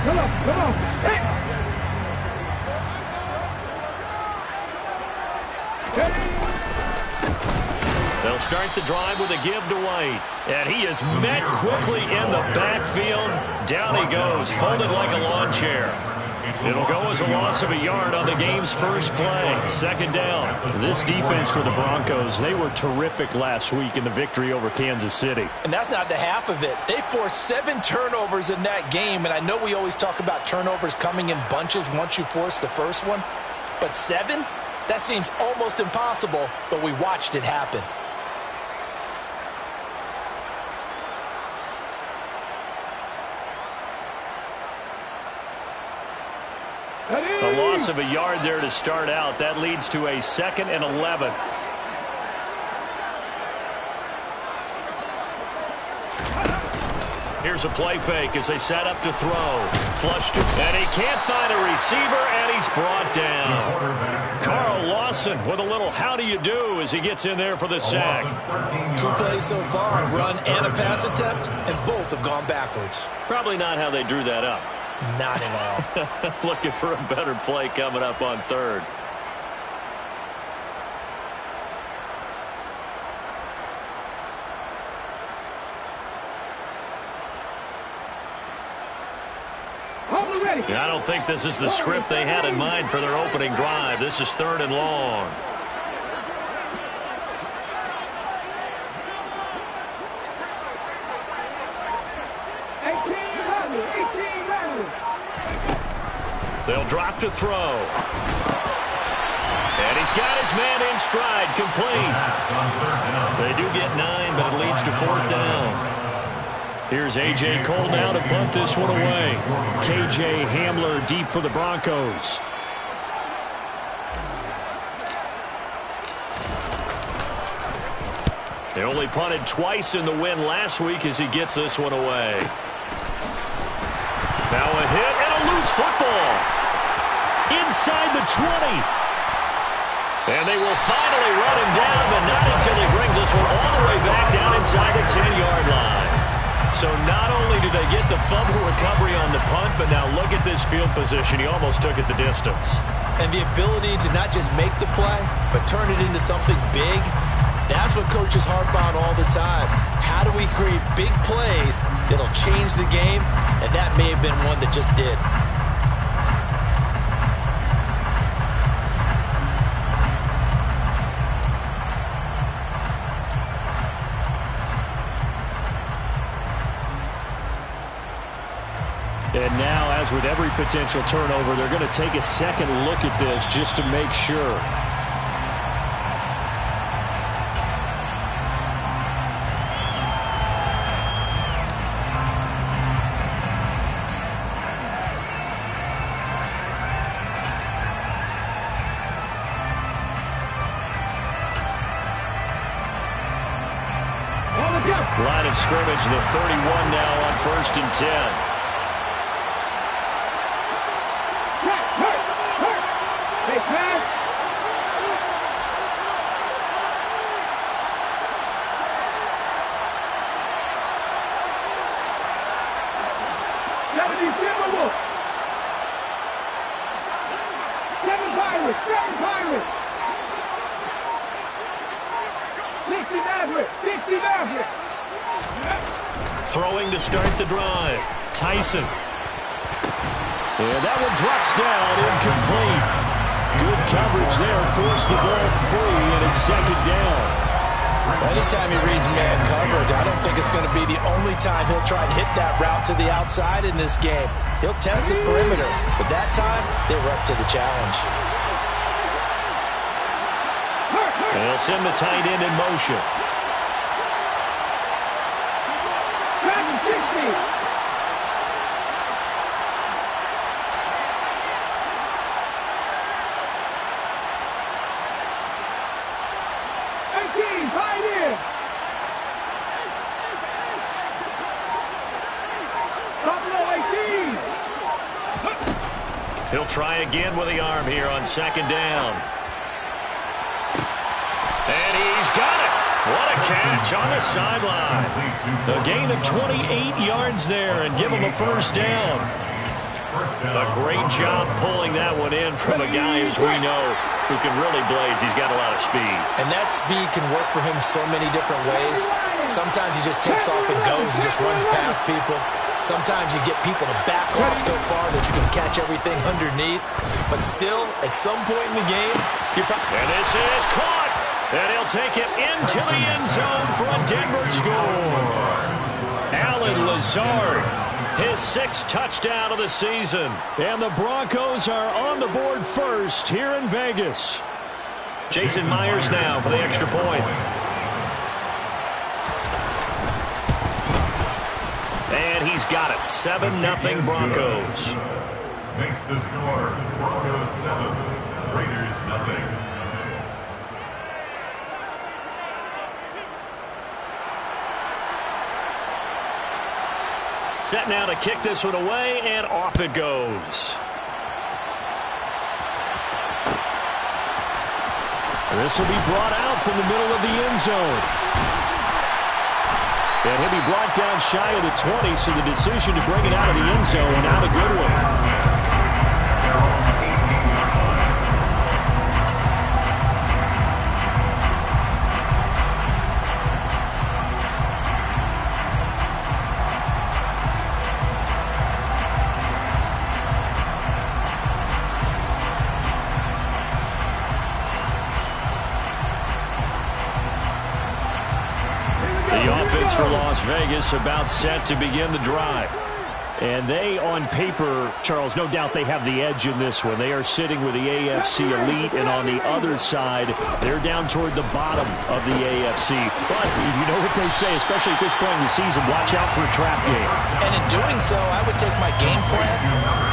Come on. They'll start the drive with a give to White. And he is met quickly in the backfield. Down he goes, folded like a lawn chair. It'll go as a loss of a yard on the game's first play. Second down. This defense for the Broncos, they were terrific last week in the victory over Kansas City. And that's not the half of it. They forced 7 turnovers in that game. And I know we always talk about turnovers coming in bunches once you force the first one. But 7? That seems almost impossible, but we watched it happen. A loss of a yard there to start out. That leads to a 2nd and 11. Here's a play fake as they set up to throw. Flushed it, and he can't find a receiver, and he's brought down. Carl Lawson with a little how do you do as he gets in there for the sack. 2 plays so far, a run and a pass attempt, and both have gone backwards. Probably not how they drew that up. Not at all. Looking for a better play coming up on 3rd. I don't think this is the script they had in mind for their opening drive. This is 3rd and long. They'll drop to throw. And he's got his man in stride, complete. They do get 9, but it leads to 4th down. Here's A.J. Cole now to punt this one away. K.J. Hamler deep for the Broncos. They only punted twice in the win last week as he gets this one away. Now a hit and a loose football. Inside the 20. And they will finally run him down, but not until he brings this one all the way back down inside the 10-yard line. So not only do they get the fumble recovery on the punt, but now look at this field position. He almost took it the distance. And the ability to not just make the play, but turn it into something big, that's what coaches harp on all the time. How do we create big plays that'll change the game? And that may have been one that just did. And now, as with every potential turnover, they're going to take a second look at this just to make sure. Line of scrimmage, the 31 now on 1st and 10. Throwing to start the drive. Tyson. And that one drops down, incomplete. Good coverage there, forced the ball free, and it's 2nd down. Anytime he reads man coverage, I don't think it's going to be the only time he'll try and hit that route to the outside in this game. He'll test the perimeter, but that time, they were up to the challenge. They'll send the tight end in motion. He'll try again with the arm here on 2nd down. And he's got it. What a catch on the sideline. A gain of 28 yards there and give him a 1st down. A great job pulling that one in from a guy, as we know, who can really blaze. He's got a lot of speed. And that speed can work for him so many different ways. Sometimes he just takes off and goes and just runs past people. Sometimes you get people to back off so far that you can catch everything underneath. But still, at some point in the game, and this is caught. And he'll take it into the end zone for a Denver score. Allen Lazard, his 6th touchdown of the season. And the Broncos are on the board first here in Vegas. Jason Myers now for the extra point. And he's got it. 7-0 Broncos. Makes the score Broncos 7, Raiders 0. Set now to kick this one away, and off it goes. And this will be brought out from the middle of the end zone. And he'll be brought down shy of the 20, so the decision to bring it out of the end zone, not a good one. For Las Vegas, about set to begin the drive. And they, on paper, Charles, no doubt they have the edge in this one. They are sitting with the AFC elite, and on the other side, they're down toward the bottom of the AFC. But you know what they say, especially at this point in the season, watch out for a trap game. And in doing so, I would take my game plan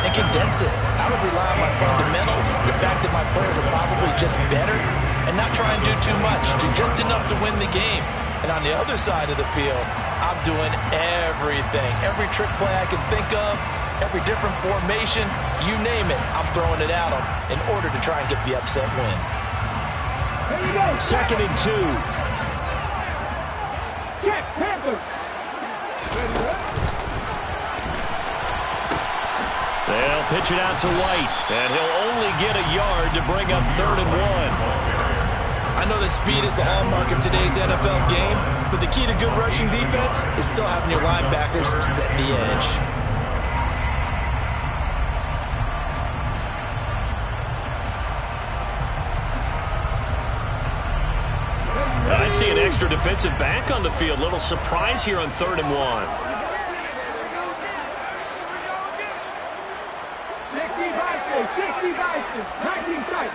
and condense it. I would rely on my fundamentals, the fact that my players are probably just better, and not try and do too much, do just enough to win the game. And on the other side of the field, I'm doing everything. Every trick play I can think of, every different formation, you name it, I'm throwing it at them in order to try and get the upset win. Here we go. 2nd and 2. Check, Panthers. They'll pitch it out to White, and he'll only get a yard to bring up 3rd and 1. I know that speed is the hallmark of today's NFL game, but the key to good rushing defense is still having your linebackers set the edge. I see an extra defensive back on the field. Little surprise here on 3rd and 1. 60 Bison, 19 tight.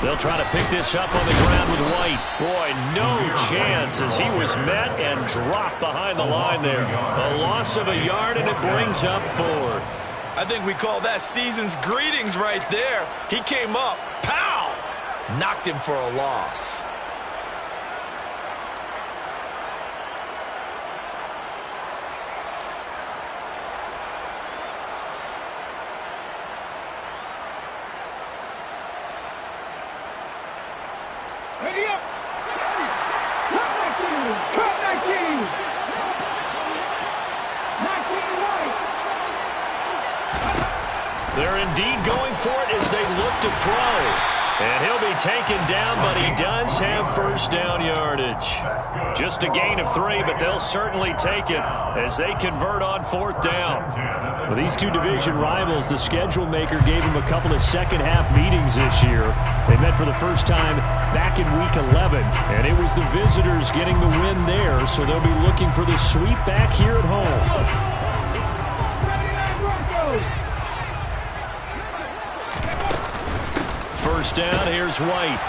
They'll try to pick this up on the ground with White. Boy, no chance as he was met and dropped behind the line there. A loss of a yard, and it brings up 4th. I think we call that season's greetings right there. He came up, pow! Knocked him for a loss. Ready up. Cut 19. 19 White. They're indeed going for it as they look to throw. And he'll be taken down, but he does have 1st down yardage. Just a gain of 3, but they'll certainly take it as they convert on 4th down. Well, these two division rivals, the schedule maker gave them a couple of second-half meetings this year. They met for the first time back in Week 11, and it was the visitors getting the win there, so they'll be looking for the sweep back here at home. First down, here's White.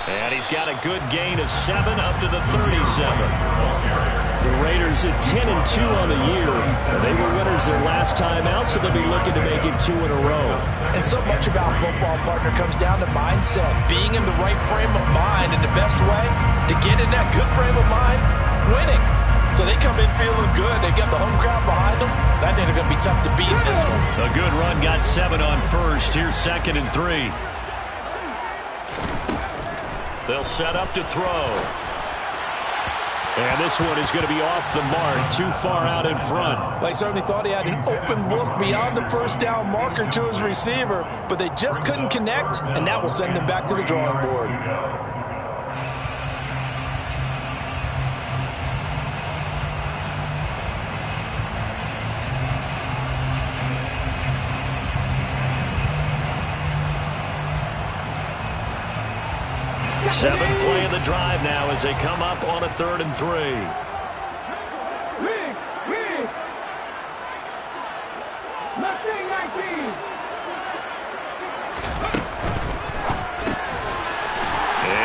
And he's got a good gain of 7 up to the 37. The Raiders at 10-2 on the year. They were winners their last time out, so they'll be looking to make it 2 in a row. And so much about football, partner, comes down to mindset. Being in the right frame of mind, and the best way to get in that good frame of mind, winning. So they come in feeling good. They got the home crowd behind them. I think they're going to be tough to beat in this one. A good run got 7 on 1st. Here's 2nd and 3. They'll set up to throw. And this one is going to be off the mark, too far out in front. They certainly thought he had an open look beyond the first down marker to his receiver, but they just couldn't connect, and that will send them back to the drawing board. Seventh play of the drive now as they come up on a 3rd and 3. Wig. Mustang 19.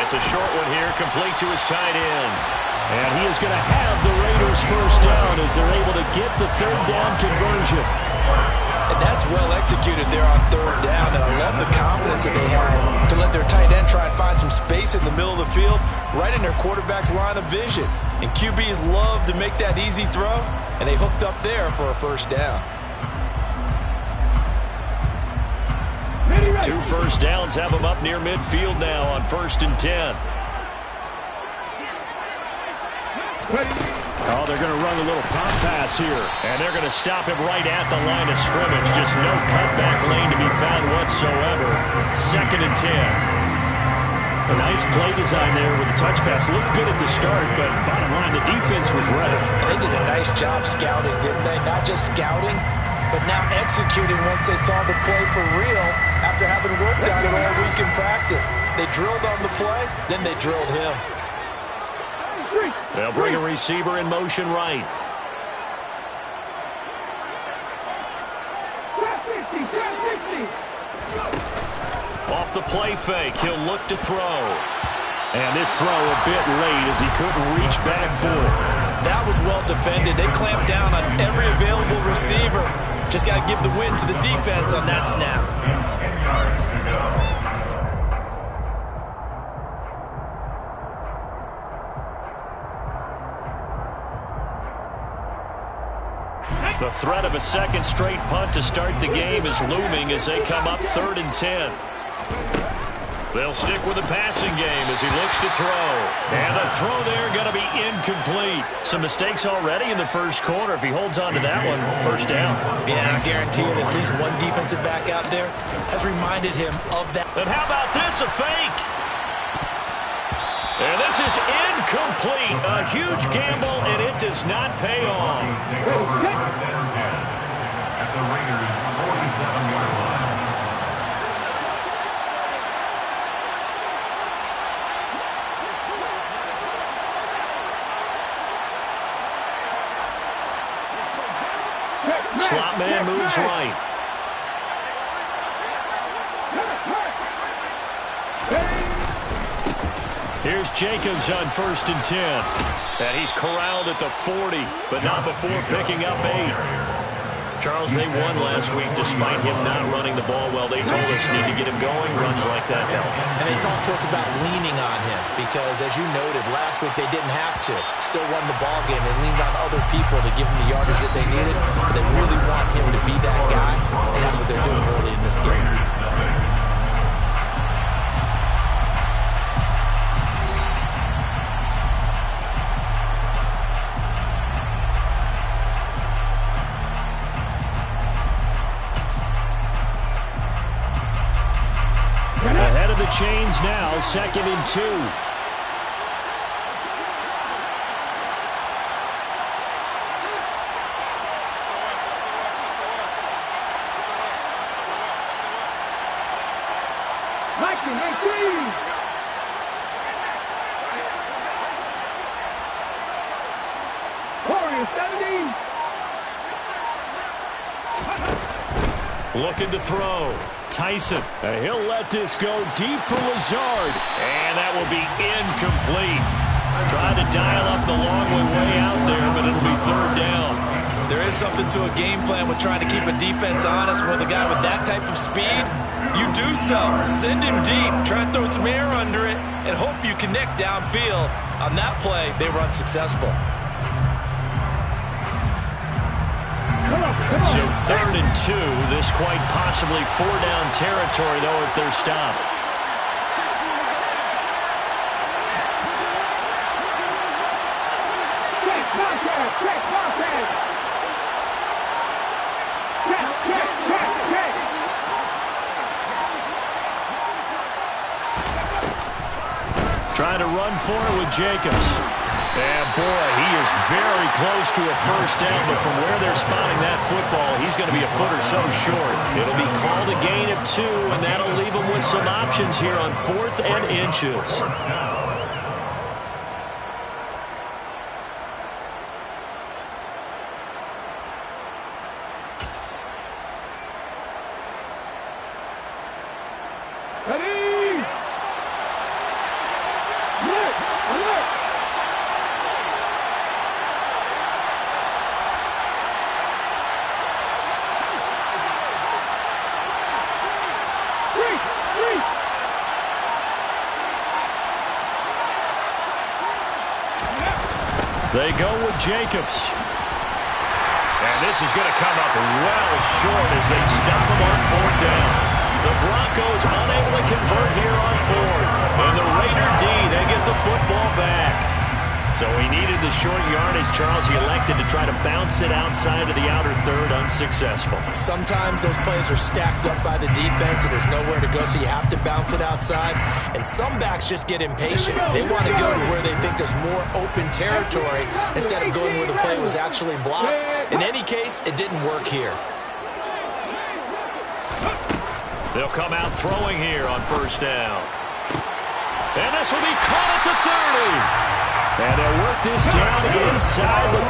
It's a short one here, complete to his tight end. And he is going to have the Raiders first down as they're able to get the 3rd down conversion. And that's well executed there on 3rd down, and I love the confidence that they had to let their tight end try and find some space in the middle of the field, right in their quarterback's line of vision. And QBs love to make that easy throw, and they hooked up there for a first down. 2 first downs have them up near midfield now on 1st and 10. Oh, they're going to run a little pop pass here. And they're going to stop him right at the line of scrimmage. Just no cutback lane to be found whatsoever. 2nd and 10. A nice play design there with the touch pass. Looked good at the start, but bottom line, the defense was ready. They did a nice job scouting, didn't they? Not just scouting, but now executing once they saw the play for real after having worked on it all week in practice. They drilled on the play, then they drilled him. They'll bring a receiver in motion right. Off the play fake, he'll look to throw. And this throw a bit late as he couldn't reach back for it. That was well defended. They clamped down on every available receiver. Just got to give the win to the defense on that snap. 10 yards to go. The threat of a second straight punt to start the game is looming as they come up 3rd and 10. They'll stick with the passing game as he looks to throw. And the throw there going to be incomplete. Some mistakes already in the first quarter. If he holds on to that one, first down. Yeah, I guarantee you that at least one defensive back out there has reminded him of that. And how about this, a fake? And this is incomplete. A huge gamble, and it does not pay off. Take over 1st and 10 at the Raiders' 47-yard line. Slot man moves right. Here's Jacobs on 1st and 10. And he's corralled at the 40, but not before picking up 8. Charles, they won last week despite him not running the ball well. They told us need to get him going. Runs like that help. And they talked to us about leaning on him because, as you noted, last week they didn't have to. Still won the ball game. They leaned on other people to give them the yardage that they needed. But they really want him to be that guy, and that's what they're doing early in this game. Ahead of the chains now, 2nd and 2. Looking to throw. Tyson. He'll let this go deep for Lazard. And that will be incomplete. Trying to dial up the long way out there, but it'll be 3rd down. There is something to a game plan with trying to keep a defense honest. With a guy with that type of speed, you do so. Send him deep. Try and throw some air under it and hope you connect downfield. On that play, they were unsuccessful. So 3rd and 2. This quite possibly 4-down territory, though, if they're stopped. going for it with Jacobs. And, boy, he is very close to a first down, but from where they're spotting that football, he's going to be a foot or so short. It'll be called a gain of 2, and that'll leave him with some options here on 4th and inches. Ready! Alert! Alert! 3! They go with Jacobs. And this is going to come up well short as they stop him on 4th down. The Broncos unable to convert here on 4th. And the Raider D, they get the football back. So he needed the short yardage, Charles. He elected to try to bounce it outside of the outer third, unsuccessful. Sometimes those plays are stacked up by the defense and there's nowhere to go, so you have to bounce it outside. And some backs just get impatient. They want to go to where they think there's more open territory instead of going where the play was actually blocked. In any case, it didn't work here. They'll come out throwing here on 1st down. And this will be caught at the 30. And they'll work this down inside the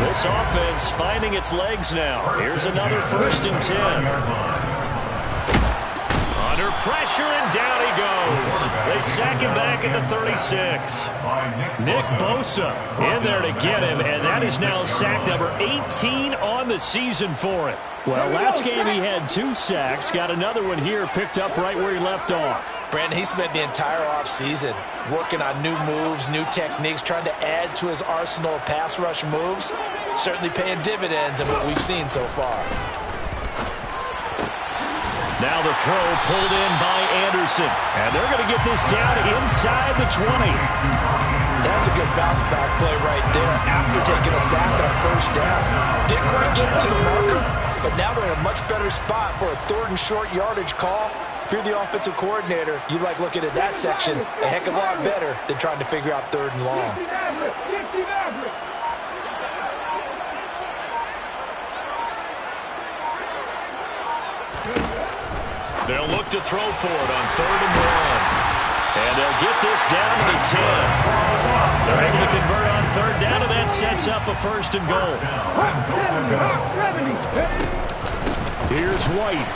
30. This offense finding its legs now. Here's another 1st and 10. Under pressure, and down he goes. They sack him back at the 36. Nick Bosa in there to get him, and that is now sack number 18 on the season for him. Well, last game he had 2 sacks. Got another one here, picked up right where he left off. Brandon, he spent the entire offseason working on new moves, new techniques, trying to add to his arsenal of pass rush moves. Certainly paying dividends in what we've seen so far. Now the throw pulled in by Anderson. And they're going to get this down inside the 20. That's a good bounce back play right there after taking a sack on 1st down. Didn't quite get it to the marker, but now they're in a much better spot for a 3rd and short yardage call. If you're the offensive coordinator, you like looking at that section a heck of a lot better than trying to figure out 3rd and long. They'll look to throw for it on 3rd and 1. And they'll get this down to the 10. They're able to convert on 3rd down, and that sets up a 1st and goal. Here's White.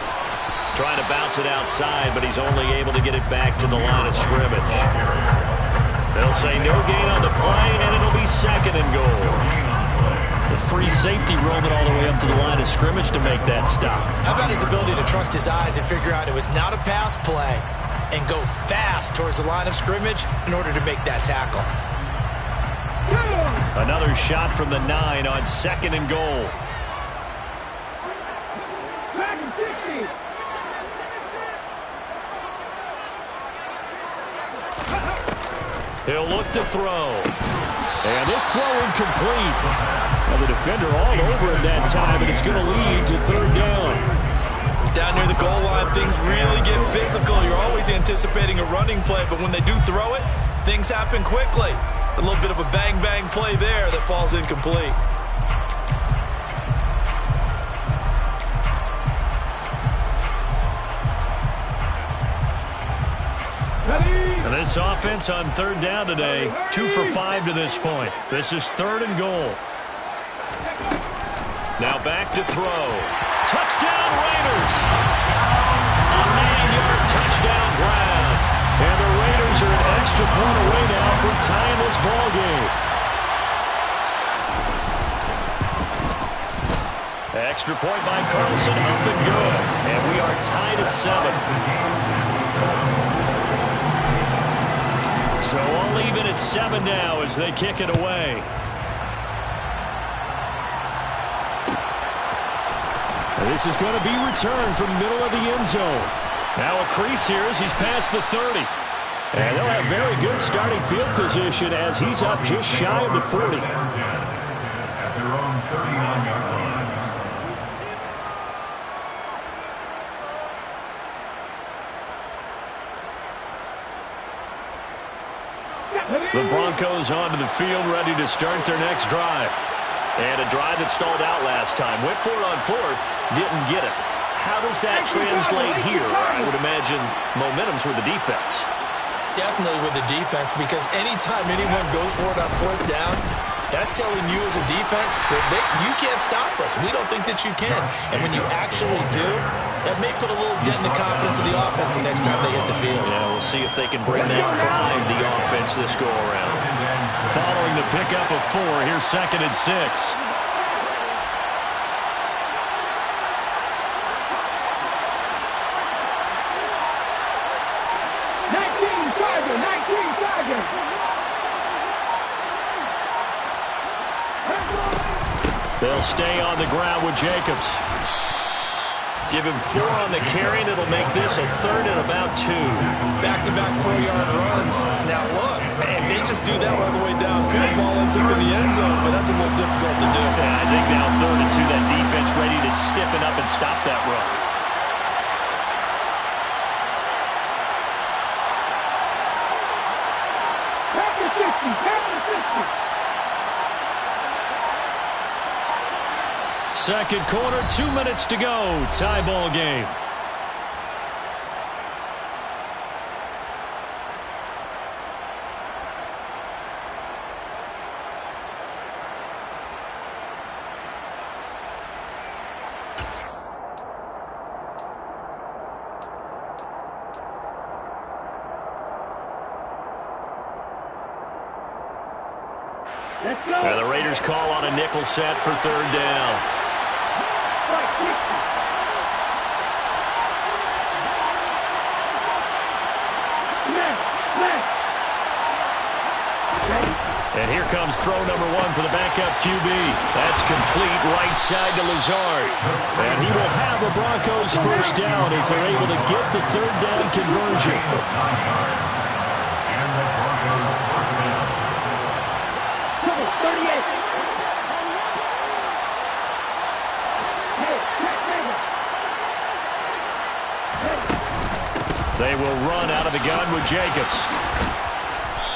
Trying to bounce it outside, but he's only able to get it back to the line of scrimmage. They'll say no gain on the play, and it'll be 2nd and goal. The free safety roaming all the way up to the line of scrimmage to make that stop. How about his ability to trust his eyes and figure out it was not a pass play and go fast towards the line of scrimmage in order to make that tackle. Another shot from the 9 on 2nd and goal. He'll look to throw. And this throw incomplete. Well, the defender all over him that time, and it's going to lead to 3rd down. Down near the goal line, things really get physical. You're always anticipating a running play, but when they do throw it, things happen quickly. A little bit of a bang-bang play there that falls incomplete. And this offense on 3rd down today, 2 for 5 to this point. This is 3rd and goal. Now back to throw. Touchdown Raiders! A 9-yard touchdown grab. And the Raiders are an extra point away now from tying this ball game. Extra point by Carlson, up and good. And we are tied at 7. So all even at 7 now as they kick it away. And this is going to be returned from the middle of the end zone. Now a crease here as he's past the 30. And they'll have very good starting field position as he's up just shy of the 40. At their own 39-yard line. The Broncos onto the field, ready to start their next drive. And a drive that stalled out last time. Went for it on fourth, didn't get it. How does that translate here? I would imagine momentum's with the defense. Definitely with the defense, because anytime anyone goes for it on fourth down, that's telling you as a defense that you can't stop us. We don't think that you can. And when you actually do, that may put a little dent in the confidence of the offense the next time they hit the field. Yeah, we'll see if they can bring that prime the offense this go-around. Following the pickup of 4, here's 2nd and 6. They'll stay on the ground with Jacobs. Give him 4 on the carry, and it'll make this a 3rd and about 2. Back-to-back 4-yard runs. Now, look, if they just do that all the way downfield, ball ends up in the end zone, but that's a little difficult to do. Yeah, I think now 3rd and 2, that defense ready to stiffen up and stop that run. Back to 60. Second quarter, 2 minutes to go. Tie ball game. Let's go. And the Raiders call on a nickel set for 3rd down. And here comes throw number 1 for the backup QB. That's complete right side to Lazard. And he will have the Broncos first down as they're able to get the 3rd down conversion. 9 yards. And the Broncos first down. 38. They will run out of the gun with Jacobs.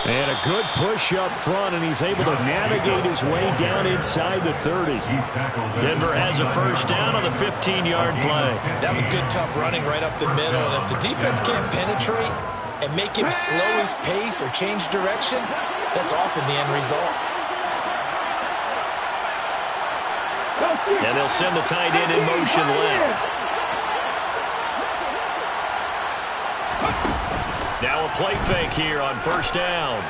And a good push up front, and he's able to navigate his way down inside the 30. Denver has a first down on the 15-yard play. That was good, tough running right up the middle. And if the defense can't penetrate and make him slow his pace or change direction, that's often the end result. And they'll send the tight end in motion left. Now a play fake here on first down.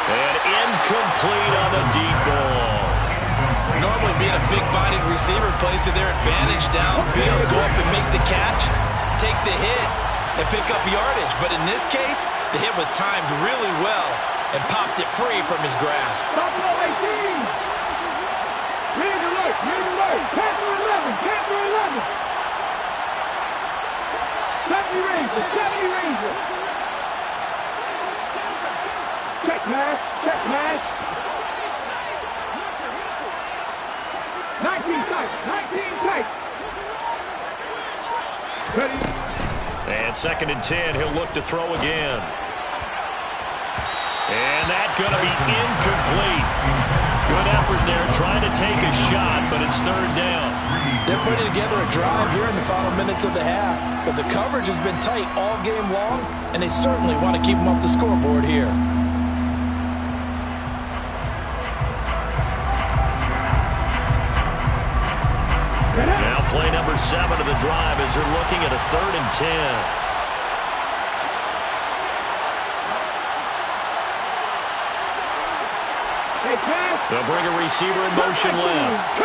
And incomplete on the deep ball. Normally being a big-bodied receiver plays to their advantage downfield. Go up and make the catch, take the hit, and pick up yardage. But in this case, the hit was timed really well and popped it free from his grasp. Buffalo 18. Read alert. Panther 11. 70 Ranger. Check mash. 19 tight. Ready. And 2nd and 10, he'll look to throw again. And that's going to be incomplete. Good effort there, trying to take a shot, but it's 3rd down. They're putting together a drive here in the final minutes of the half. But the coverage has been tight all game long, and they certainly want to keep them off the scoreboard here. Now play number 7 of the drive as they're looking at a 3rd and 10. They'll bring a receiver in motion left.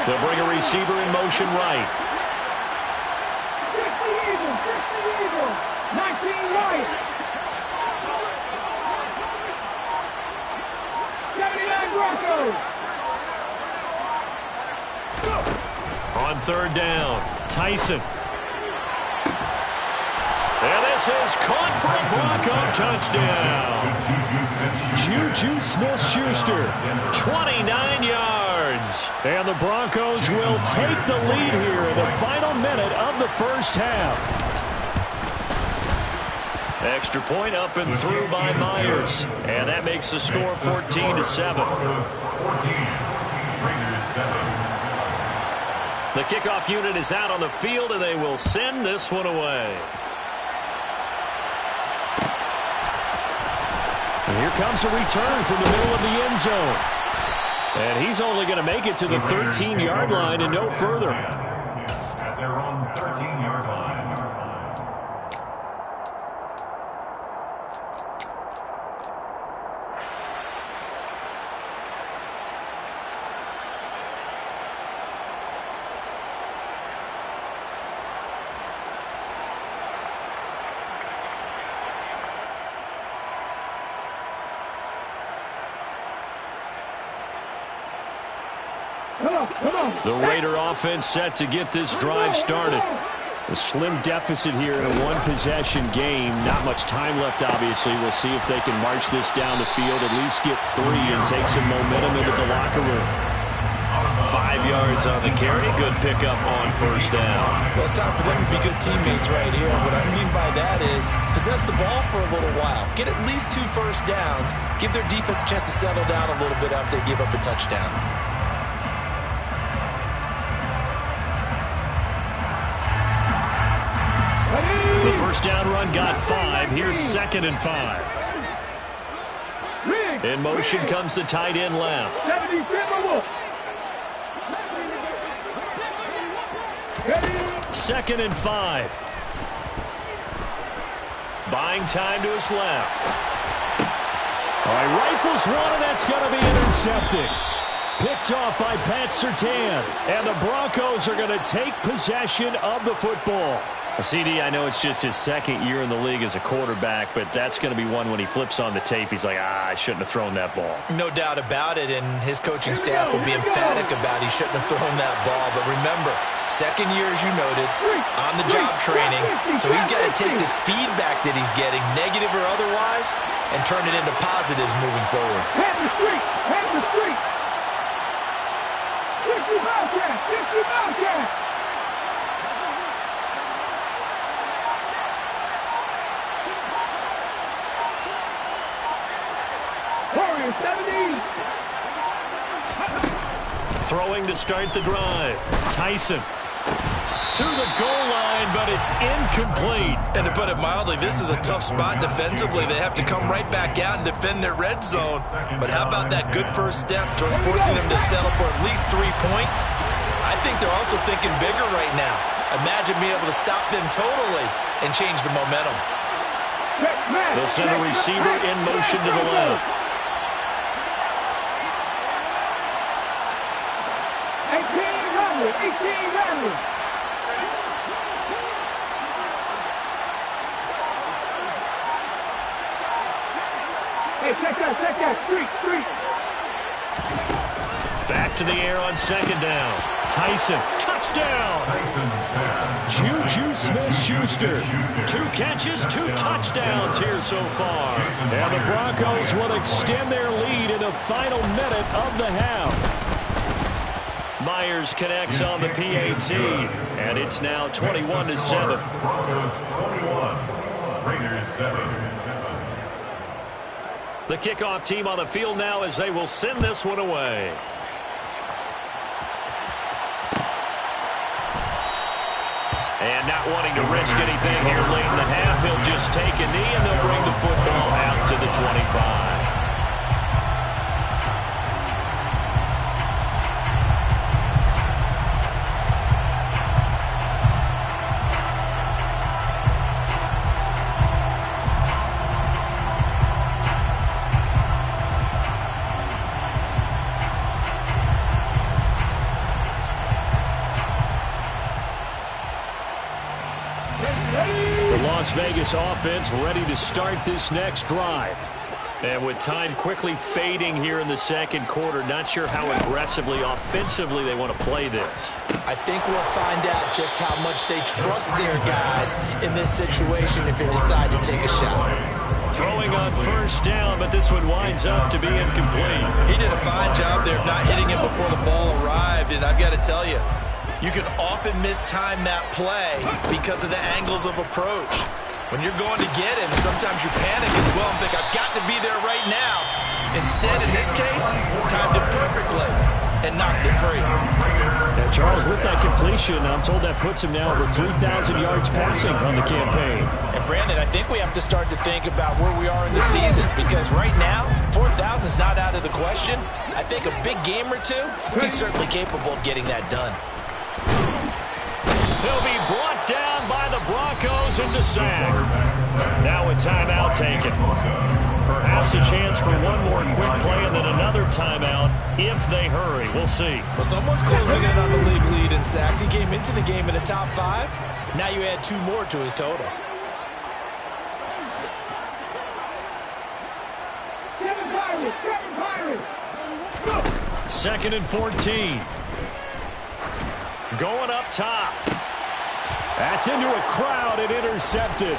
They'll bring a receiver in motion right. 19 right. 79 Broncos. On 3rd down, Tyson. And this is caught for a Bronco touchdown. Juju Smith-Schuster, 29 yards. And the Broncos will take the lead here in the final minute of the first half. Extra point up and through by Myers. And that makes the score 14-7. Broncos 14, Raiders 7. The kickoff unit is out on the field, and they will send this one away. And here comes a return from the middle of the end zone. And he's only going to make it to the 13-yard line and no further. At their own 13-yard line. The Raider offense set to get this drive started. A slim deficit here in a one-possession game. Not much time left, obviously. We'll see if they can march this down the field, at least get 3 and take some momentum into the locker room. 5 yards on the carry. Good pickup on first down. Well, it's time for them to be good teammates right here. And what I mean by that is possess the ball for a little while. Get at least 2 first downs. Give their defense a chance to settle down a little bit after they give up a touchdown. The first down run got 5. Here's 2nd and 5. In motion comes the tight end left. 2nd and 5. Buying time to his left. All right, rifles one, and that's going to be intercepted. Picked off by Pat Surtain. And the Broncos are going to take possession of the football. CD, I know it's just his 2nd year in the league as a quarterback, but that's going to be one when he flips on the tape. He's like, I shouldn't have thrown that ball. No doubt about it, and his coaching staff will be emphatic about he shouldn't have thrown that ball. But remember, 2nd year, as you noted, on-the-job training. So he's got to take this feedback that he's getting, negative or otherwise, and turn it into positives moving forward. Head the street! Head the street! 60 Bobcat! 60 Bobcat! Warriors 70! Throwing to start the drive. Tyson to the goal line, but it's incomplete. And to put it mildly, this is a tough spot defensively. They have to come right back out and defend their red zone. But how about that good first step towards forcing them to settle for at least 3 points? I think they're also thinking bigger right now. Imagine being able to stop them totally and change the momentum. They'll send a receiver in motion to the left. 18 runners. Hey, check that, street. Back to the air on 2nd down. Tyson, touchdown. Tyson's pass. Juju Smith-Schuster. 2 catches, 2 touchdowns here so far. And the Broncos will extend their lead in the final minute of the half. Myers connects on the PAT, and it's now 21-7. Broncos 21, Raiders 7. The kickoff team on the field now as they will send this one away. And not wanting to risk anything here late in the half, he'll just take a knee, and they'll bring the football out to the 25. Las Vegas offense ready to start this next drive. And with time quickly fading here in the 2nd quarter, not sure how aggressively, offensively they want to play this. I think we'll find out just how much they trust their guys in this situation if they decide to take a shot. Throwing on first down, but this one winds up to be incomplete. He did a fine job there of not hitting him before the ball arrived, and I've got to tell you, you can often mistime that play because of the angles of approach. When you're going to get him, sometimes you panic as well and think, I've got to be there right now. Instead, in this case, timed it perfectly and knocked it free. And Charles, with that completion, I'm told that puts him now over 3,000 yards passing on the campaign. And Brandon, I think we have to start to think about where we are in the season, because right now, 4,000 is not out of the question. I think a big game or two, he's certainly capable of getting that done. He'll be brought down by the Broncos. It's a sack. Now a timeout taken. Perhaps a chance for one more quick play and then another timeout if they hurry. We'll see. Well, someone's closing in on the league lead in sacks. He came into the game in the top 5. Now you add 2 more to his total. Second and 14. Going up top. That's into a crowd and intercepted.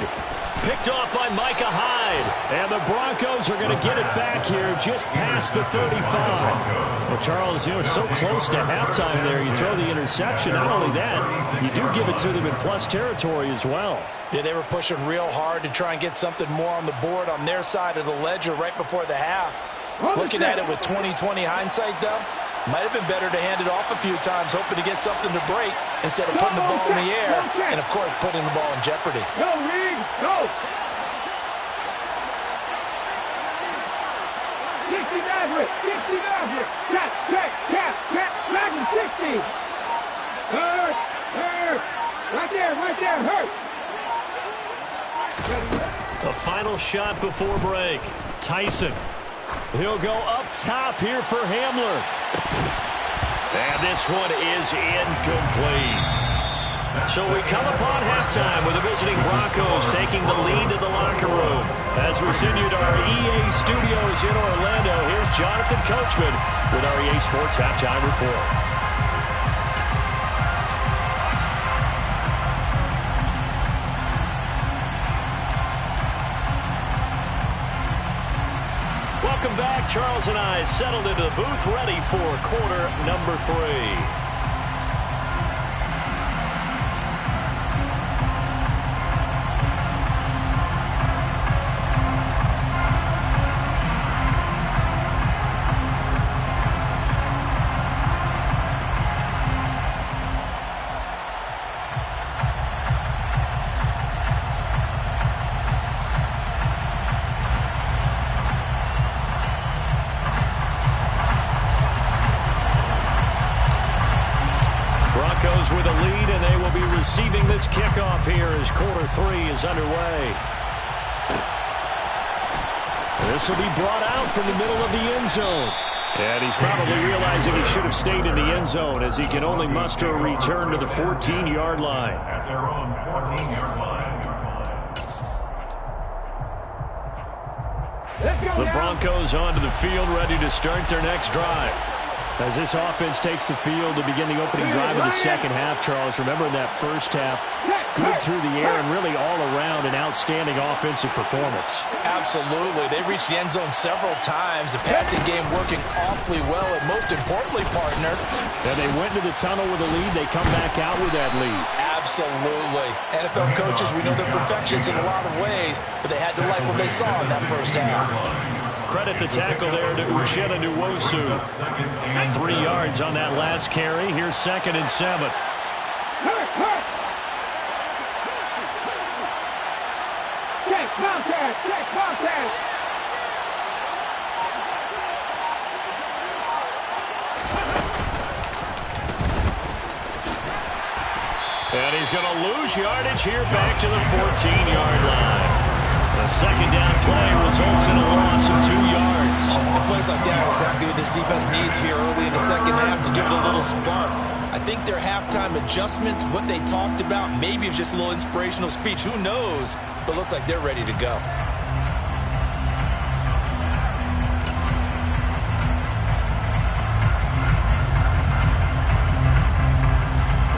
Picked off by Micah Hyde. And the Broncos are going to get it back here just past the 35. Well, Charles, so close to halftime there. You throw the interception. Not only that, you do give it to them in plus territory as well. Yeah, they were pushing real hard to try and get something more on the board on their side of the ledger right before the half. Looking at it with 20/20 hindsight, though, might have been better to hand it off a few times, hoping to get something to break instead of putting the ball in the air and, of course, putting the ball in jeopardy. Go, Reed, go! 60 Maverick, 60 Maverick. Check, Madden 60. Hurt. Right there, hurt. The final shot before break. Tyson. He'll go up top here for Hamler. And this one is incomplete. So we come upon halftime with the visiting Broncos taking the lead to the locker room. As we send you to our EA studios in Orlando, here's Jonathan Coachman with our EA Sports Halftime Report. Welcome back. Charles and I settled into the booth ready for quarter number 3. With a lead, and they will be receiving this kickoff here as quarter 3 is underway. This will be brought out from the middle of the end zone. And he's probably realizing he should have stayed in the end zone as he can only muster a return to the 14-yard line. At their own 14-yard line. The Broncos onto the field, ready to start their next drive. As this offense takes the field to begin the opening drive of the second half, Charles, remember in that first half, good through the air and really all around an outstanding offensive performance. Absolutely. They reached the end zone several times. The passing game working awfully well, and most importantly, partner. And they went into the tunnel with a lead. They come back out with that lead. Absolutely. NFL coaches, we know they're perfectionists in a lot of ways, but they had to like what they saw in that first half. Credit the tackle there to Uchenna Nwosu. 3 yards on that last carry. Here's 2nd and 7. Check contact. And he's going to lose yardage here back to the 14-yard line. The second down play results in a loss of 2 yards. And plays like that are exactly what this defense needs here early in the second half to give it a little spark. I think their halftime adjustments, what they talked about, maybe it's just a little inspirational speech. Who knows? But looks like they're ready to go.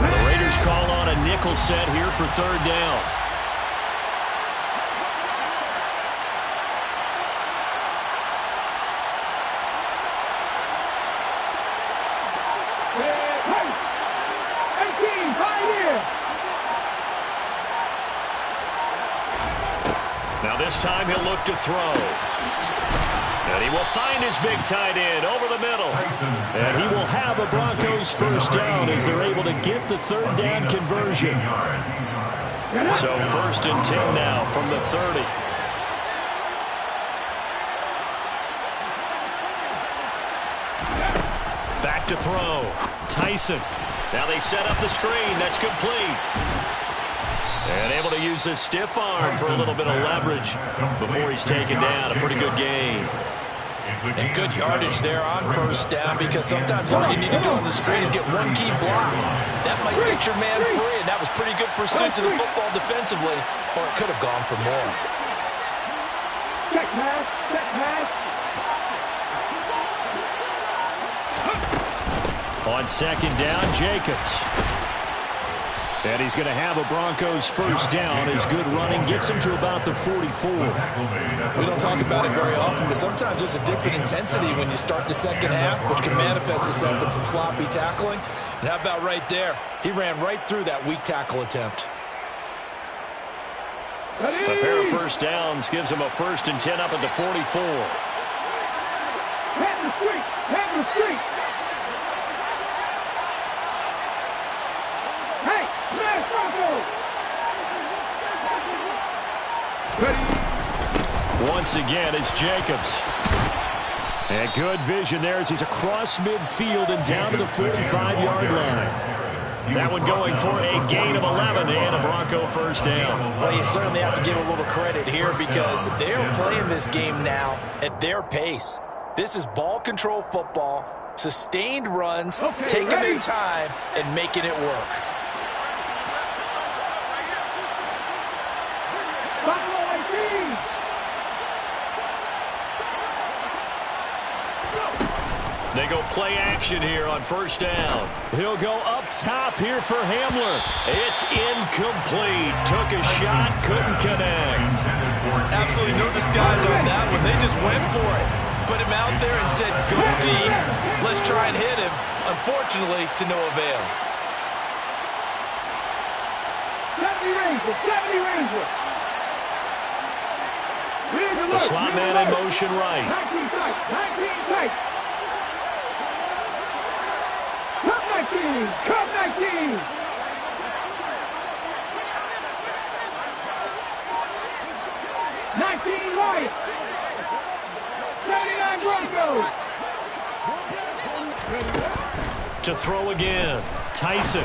The Raiders call on a nickel set here for 3rd down. this time he'll look to throw. And he will find his big tight end over the middle. And he will have a Broncos first down as they're able to get the third down conversion. So 1st and 10 now from the 30. Back to throw. Tyson. Now they set up the screen. That's complete. And able to use his stiff arm for a little bit of leverage before he's taken down. A pretty good gain. And good yardage there on first down, because sometimes all you need to do on the screen is get one key block. That might set your man free, and that was pretty good pursuit to the football defensively, or it could have gone for more. Check pass, check pass. On 2nd down, Jacobs. And he's going to have a Broncos first down. His good running gets him to about the 44. We don't talk about it very often, but sometimes there's a dip in intensity when you start the second half, which can manifest itself in some sloppy tackling. And how about right there? He ran right through that weak tackle attempt. A pair of first downs gives him a 1st and 10 up at the 44. Head the street, head the street. Hey, smash Broncos. Once again, it's Jacobs. And good vision there as he's across midfield and down to the 45-yard line. That one going for a gain of 11 and a Bronco first down. Well, you certainly have to give a little credit here, because they're playing this game now at their pace. This is ball control football, sustained runs, taking their time and making it work. They go play action here on first down. He'll go up top here for Hamler. It's incomplete. Took a shot, couldn't connect. Absolutely no disguise on that one. They just went for it. Put him out there and said, go deep. Let's try and hit him. Unfortunately, to no avail. 70 Rangers, 70 Rangers. The slot man in motion right. 19 tight, 19 tight. Cut 19, cut 19. Right. 79 Broncos. To throw again. Tyson.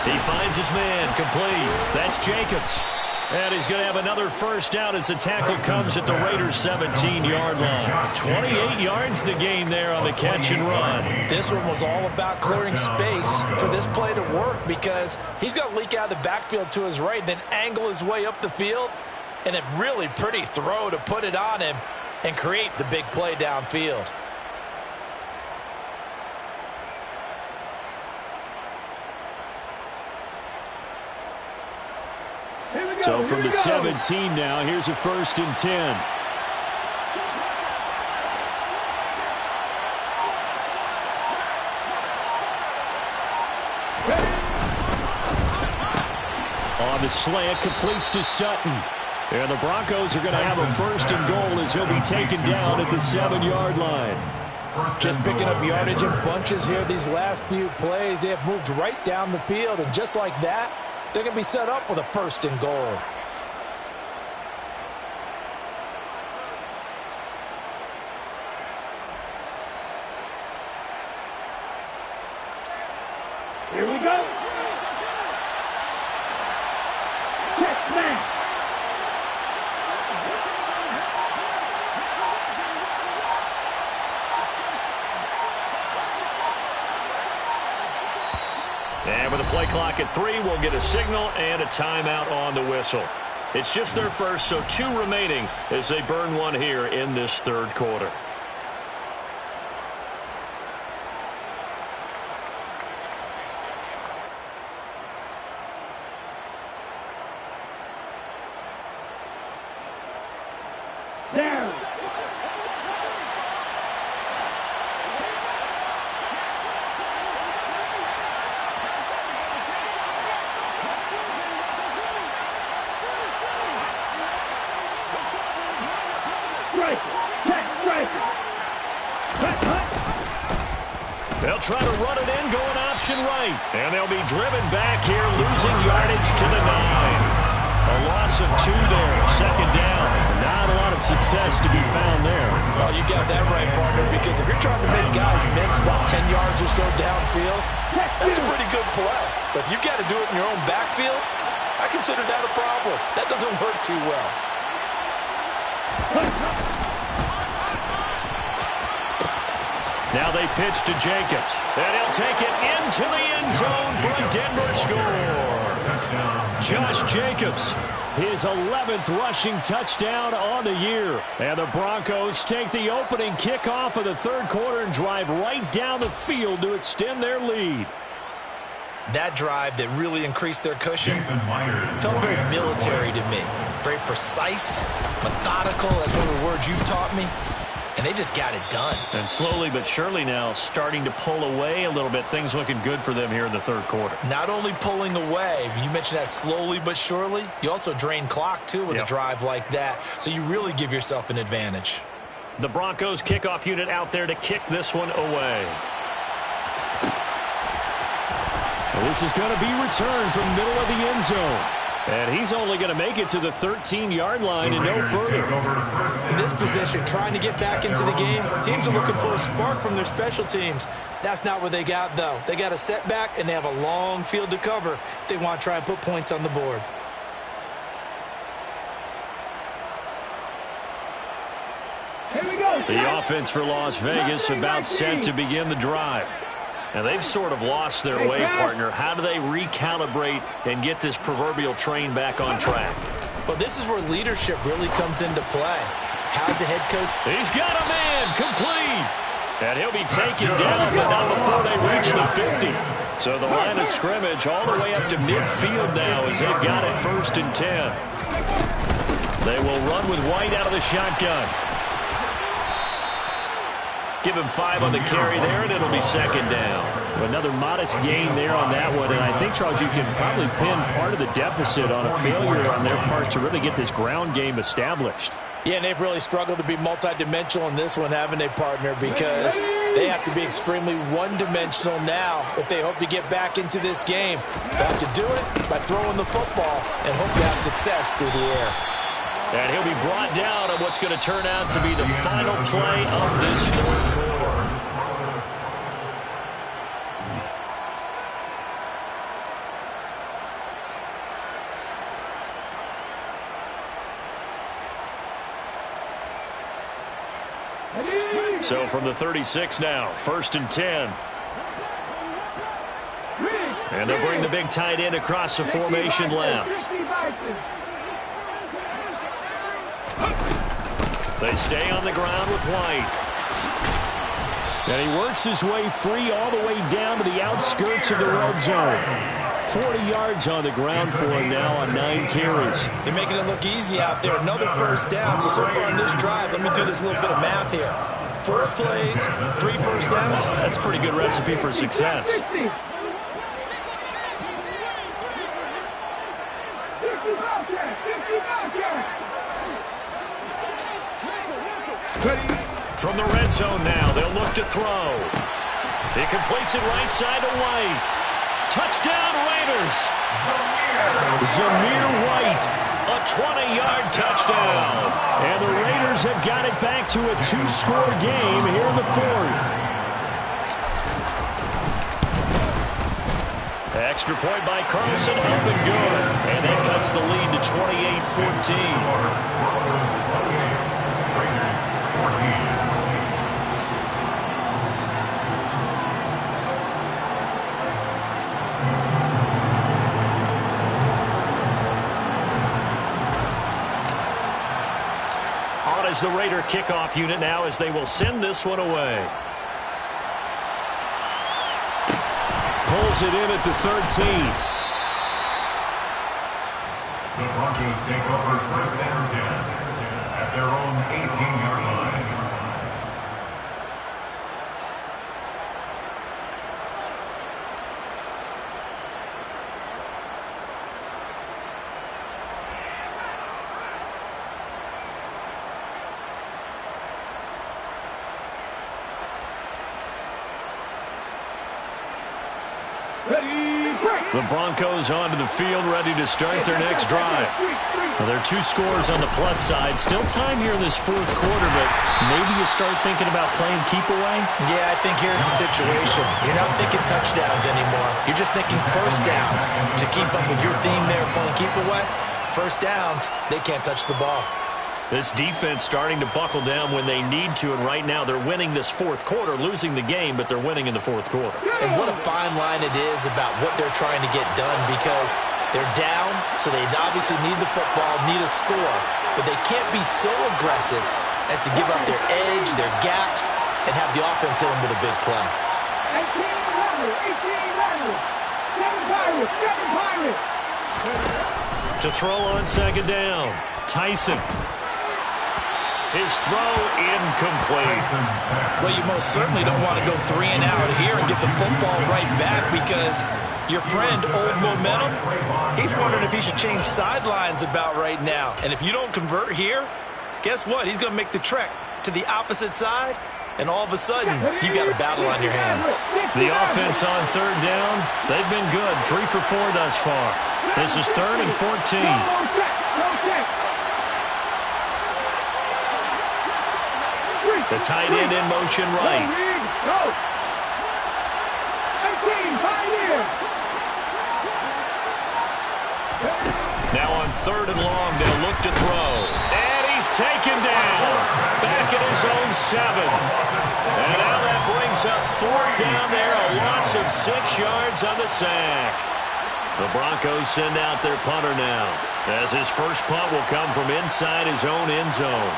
He finds his man. Complete. That's Jacobs. And he's going to have another first down as the tackle comes at the Raiders' 17-yard line. 28 yards the gain there on the catch and run. This one was all about clearing space for this play to work, because he's going to leak out of the backfield to his right, then angle his way up the field. And a really pretty throw to put it on him and create the big play downfield. So from the 17 now, here's a 1st and 10. On the slant, completes to Sutton. And the Broncos are going to have a 1st and goal as he'll be taken down at the 7-yard line. Just picking up yardage in bunches here these last few plays. They have moved right down the field, and just like that, they're going to be set up with a 1st and goal. Here we go. Check snap. And with the play clock at 3, we'll get a signal and a timeout on the whistle. It's just their first, so 2 remaining as they burn one here in this 3rd quarter. There. striker. Check striker. Hut, hut. They'll try to run it in, going option right. And they'll be driven back here, losing yardage to the 9. A loss of 2 there, second down. Not a lot of success to be found there. Well, you got that right, partner, because if you're trying to make guys miss about 10 yards or so downfield, that's a pretty good play. But if you've got to do it in your own backfield, I consider that a problem. That doesn't work too well. Now they pitch to Jacobs. And he'll take it into the end zone for a Denver score. Josh Jacobs, his 11th rushing touchdown on the year. And the Broncos take the opening kickoff of the third quarter and drive right down the field to extend their lead. That drive that really increased their cushion felt very military to me. Very precise, methodical. That's one of the words you've taught me. And they just got it done. And slowly but surely now starting to pull away a little bit. Things looking good for them here in the third quarter. Not only pulling away, but you mentioned that slowly but surely. You also drain clock, too, with a drive like that. So you really give yourself an advantage. The Broncos kickoff unit out there to kick this one away. Well, this is going to be returned from the middle of the end zone. And he's only going to make it to the 13-yard line and no further. In this position, trying to get back into the game, teams are looking for a spark from their special teams. That's not what they got, though. They got a setback, and they have a long field to cover if they want to try and put points on the board. Here we go. The offense for Las Vegas about set to begin the drive. Now, they've sort of lost their way, partner. How do they recalibrate and get this proverbial train back on track? Well, this is where leadership really comes into play. How's the head coach? He's got a man complete. And he'll be taken down, but not before they reach the 50. So the line of scrimmage all the way up to midfield now as they've got it 1st and 10. They will run with White out of the shotgun. Give him 5 on the carry there, and it'll be 2nd down. Another modest gain there on that one, and I think, Charles, you can probably pin part of the deficit on a failure on their part to really get this ground game established. Yeah, and they've really struggled to be multidimensional in this one, haven't they, partner? Because they have to be extremely one-dimensional now if they hope to get back into this game. They have to do it by throwing the football and hope to have success through the air. And he'll be brought down on what's going to turn out to be the final play of this third quarter. So from the 36 now, 1st and 10. And they'll bring the big tight end across the formation left. They stay on the ground with White. And he works his way free all the way down to the outskirts of the red zone. 40 yards on the ground for him now on 9 carries. They're making it look easy out there. Another 1st down. So far on this drive, let me do this little bit of math here. 4 plays, 3 first downs. That's a pretty good recipe for success. From the red zone now, they'll look to throw. He completes it right side to White. Touchdown, Raiders. Zamir White, a 20-yard touchdown. And the Raiders have got it back to a 2-score game here in the 4th. Extra point by Carlson, up and good. And that cuts the lead to 28-14. Is the Raider kickoff unit now as they will send this one away. Pulls it in at the 13. The Broncos take over 1st and 10 at their own 18-yard line. The Broncos onto the field, ready to start their next drive. Well, there are 2 scores on the plus side. Still time here in this 4th quarter, but maybe you start thinking about playing keep away? Yeah, I think here's the situation. You're not thinking touchdowns anymore. You're just thinking first downs. To keep up with your theme there, playing keep away, first downs, they can't touch the ball. This defense starting to buckle down when they need to, and right now they're winning this 4th quarter, losing the game, but they're winning in the 4th quarter. And what a fine line it is about what they're trying to get done, because they're down, so they obviously need the football, need a score, but they can't be so aggressive as to give up their edge, their gaps, and have the offense hit them with a big play. 18-11, 18-11, 7 Pirates, 7 Pirates. To throw on 2nd down, Tyson. His throw incomplete. Well, you most certainly don't want to go 3 and out here and get the football right back, because your friend, Old Momentum, he's wondering if he should change sidelines about right now. And if you don't convert here, guess what? He's going to make the trek to the opposite side, and all of a sudden, you've got a battle on your hands. The offense on 3rd down, they've been good. 3 for 4 thus far. This is 3rd and 14. The tight end in motion right. Now on 3rd and long, they'll look to throw. And he's taken down. Back at his own 7. And now that brings up 4th down there. A loss of 6 yards on the sack. The Broncos send out their punter now, as his first punt will come from inside his own end zone.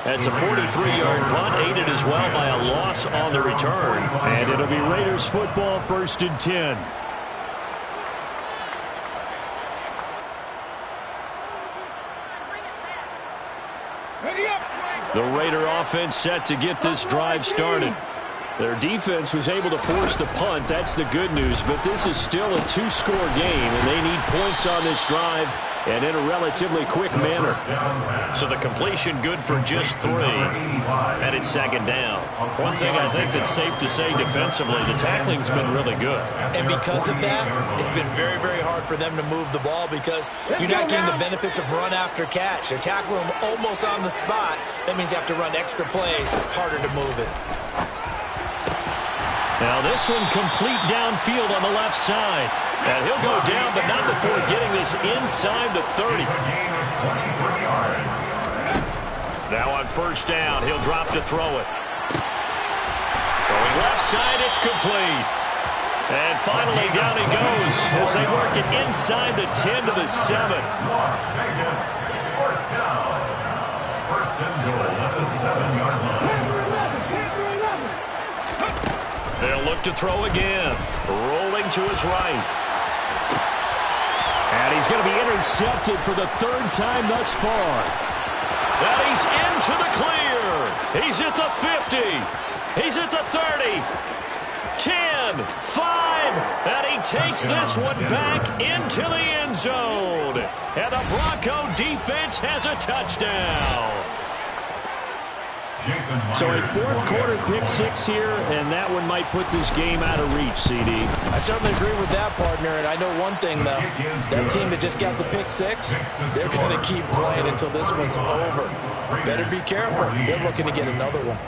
That's a 43-yard punt, aided as well by a loss on the return. And it'll be Raiders football, 1st and 10. The Raider offense set to get this drive started. Their defense was able to force the punt. That's the good news. But this is still a 2-score game, and they need points on this drive and in a relatively quick manner. So the completion good for just 3. And it's 2nd down. One thing I think that's safe to say defensively, the tackling's been really good. And because of that, it's been very, very hard for them to move the ball, because you're not getting the benefits of run after catch. They're tackling them almost on the spot. That means you have to run extra plays, harder to move it. Now this one complete downfield on the left side. And he'll go down, but not before getting this inside the 30. Now on 1st down, he'll drop to throw it. Throwing left side, it's complete. And finally down he goes as they work it inside the 10 to the 7. Las Vegas, 1st down. 1st and goal at the 7-yard line. They'll look to throw again. Rolling to his right. And he's going to be intercepted for the 3rd time thus far. And he's into the clear. He's at the 50. He's at the 30. 10, 5, and he takes this one back into the end zone. And the Bronco defense has a touchdown. So a 4th quarter pick 6 here, and that one might put this game out of reach, CD. I certainly agree with that, partner, and I know one thing, though. That team that just got the pick 6, they're going to keep playing until this one's over. Better be careful. They're looking to get another one.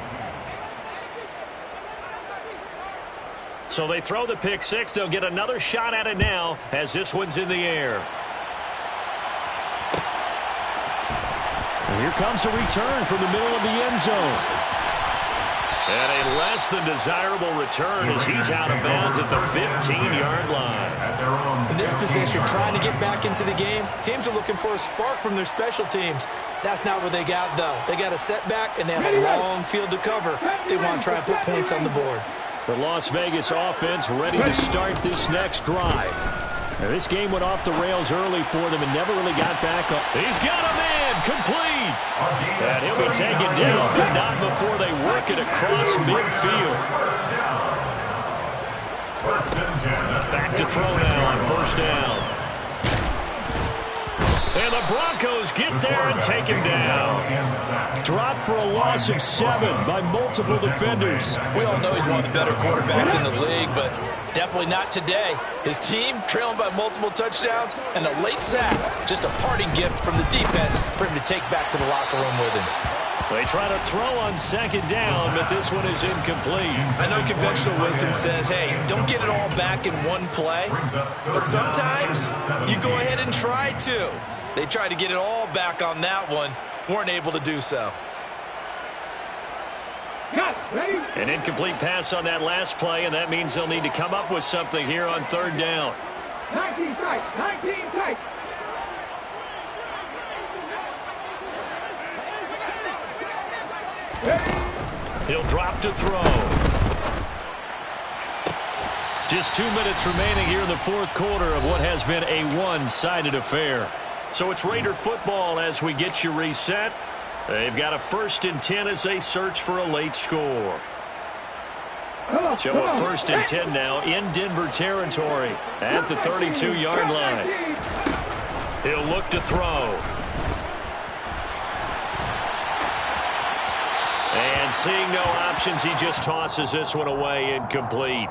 So they throw the pick 6. They'll get another shot at it now as this one's in the air. And here comes a return from the middle of the end zone. And a less than desirable return as he's out of bounds at the 15-yard line. In this position, trying to get back into the game, teams are looking for a spark from their special teams. That's not what they got, though. They got a setback, and they have a long field to cover if they want to try and put points on the board. The Las Vegas offense ready to start this next drive. Now, this game went off the rails early for them and never really got back up. He's got a man, complete. And he'll be taken down, but not before they work it across midfield. Back to throw now on 1st down. the Broncos get there and take him down. Dropped for a loss of 7 by multiple defenders. We all know he's one of the better quarterbacks in the league, but definitely not today. His team trailing by multiple touchdowns, and a late sack, just a parting gift from the defense for him to take back to the locker room with him. They try to throw on second down, but this one is incomplete. I know conventional wisdom says, hey, don't get it all back in one play. But sometimes you go ahead and try to. They tried to get it all back on that one. Weren't able to do so. An incomplete pass on that last play, and that means they'll need to come up with something here on third down. 19 tight, 19 tight. He'll drop to throw. Just 2 minutes remaining here in the fourth quarter of what has been a one-sided affair. So it's Raider football as we get you reset. They've got a 1st and 10 as they search for a late score. So a 1st and 10 now in Denver territory at the 32-yard line. He'll look to throw. And seeing no options, he just tosses this one away, incomplete.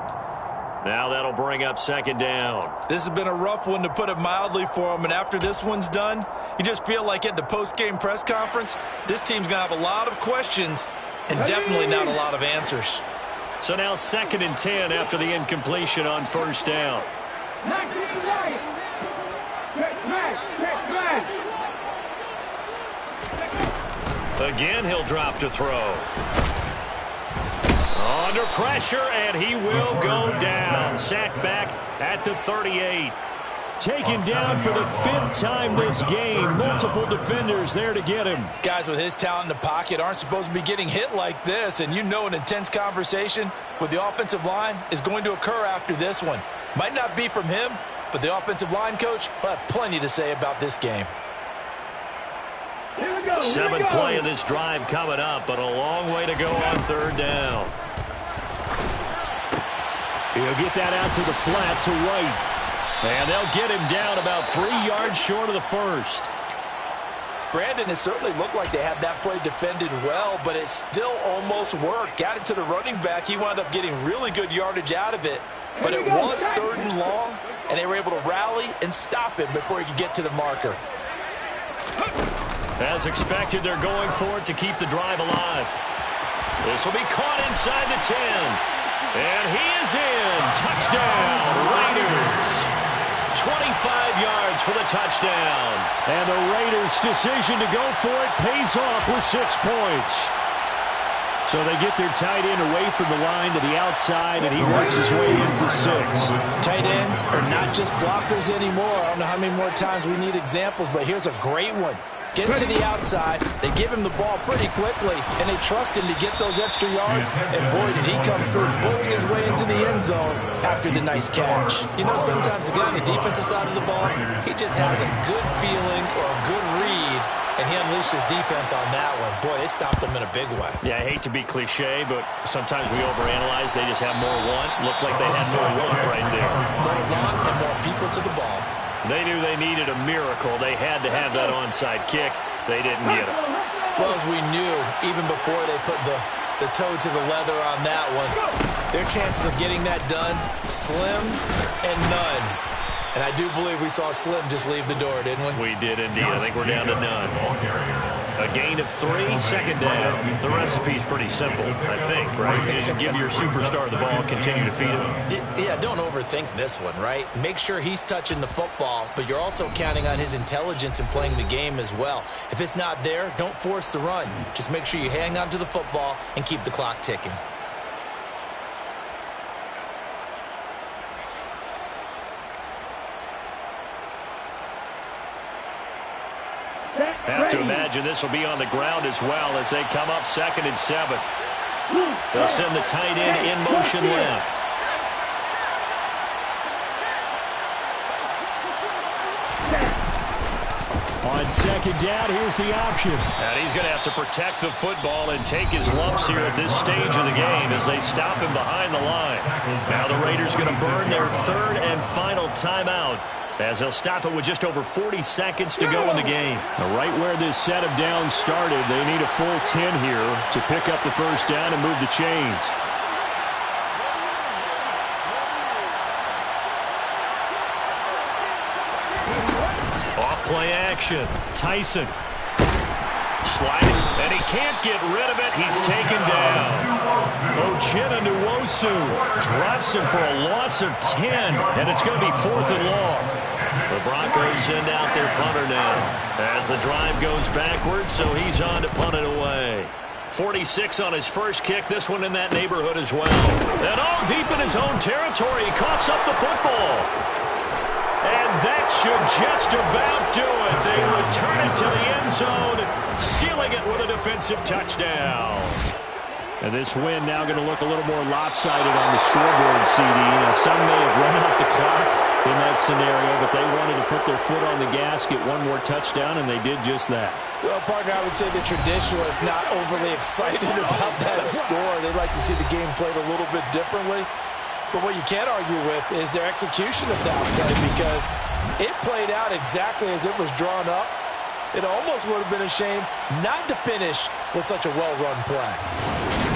Now that'll bring up second down. This has been a rough one, to put it mildly, for him. And after this one's done, you just feel like at the post-game press conference, this team's going to have a lot of questions and definitely not a lot of answers. So now 2nd and 10 after the incompletion on first down. 19 right. Check back. Again, he'll drop to throw. Under pressure, and he will go down. Sacked back at the 38. Taken down for the 5th time this game. Multiple defenders there to get him. Guys with his talent in the pocket aren't supposed to be getting hit like this, and you know an intense conversation with the offensive line is going to occur after this one. Might not be from him, but the offensive line coach will have plenty to say about this game. 7th play of this drive coming up, but a long way to go on third down. He'll get that out to the flat to White. And they'll get him down about 3 yards short of the first. Brandon, it certainly looked like they had that play defended well, but it still almost worked. Got it to the running back. He wound up getting really good yardage out of it. But it was 3rd and long, and they were able to rally and stop him before he could get to the marker. As expected, they're going for it to keep the drive alive. This will be caught inside the 10. And he is in. Touchdown, Raiders. 25 yards for the touchdown. And the Raiders' decision to go for it pays off with 6 points. So they get their tight end away from the line to the outside, and he works his way in for 6. Tight ends are not just blockers anymore. I don't know how many more times we need examples, but here's a great one. Gets to the outside, they give him the ball pretty quickly, and they trust him to get those extra yards. And boy, did he come through, bullying his way into the end zone after the nice catch. You know, sometimes the guy on the defensive side of the ball, he just has a good feeling or a good read, and he unleashed his defense on that one. Boy, they stopped him in a big way. Yeah, I hate to be cliche, but sometimes we overanalyze. They just have more want. Looked like they had more want right there. More want and more people to the ball. They knew they needed a miracle. They had to have that onside kick. They didn't get it. Well, as we knew, even before they put the toe to the leather on that one, their chances of getting that done, slim and none. And I do believe we saw Slim just leave the door, didn't we? We did indeed. I think we're down to none. A gain of 3, second down. The recipe's pretty simple, I think, right? You just give your superstar the ball, continue to feed him. Yeah, don't overthink this one, right? Make sure he's touching the football, but you're also counting on his intelligence in playing the game as well. If it's not there, don't force the run. Just make sure you hang on to the football and keep the clock ticking. Have to imagine this will be on the ground as well as they come up 2nd and 7. They'll send the tight end in motion left. On 2nd down, here's the option. And he's going to have to protect the football and take his lumps here at this stage of the game as they stop him behind the line. Now the Raiders going to burn their 3rd and final timeout as they'll stop it with just over 40 seconds to go in the game. Right where this set of downs started, they need a full 10 here to pick up the first down and move the chains. Off-play action. Tyson. Sliding, and he can't get rid of it. He's taken down. Uchenna Nwosu drops him for a loss of 10, and it's going to be 4th and long. The Broncos send out their punter now as the drive goes backwards, so he's on to punt it away. 46 on his first kick, this one in that neighborhood as well. And all deep in his own territory, he coughs up the football. And that should just about do it. They return it to the end zone, sealing it with a defensive touchdown. And this win now going to look a little more lopsided on the scoreboard, CD. Now, some may have run out the clock in that scenario, but they wanted to put their foot on the gas, get one more touchdown, and they did just that. Well, partner, I would say the traditionalists not overly excited about that score. They'd like to see the game played a little bit differently. But what you can't argue with is their execution of that play, because it played out exactly as it was drawn up. It almost would have been a shame not to finish with such a well-run play.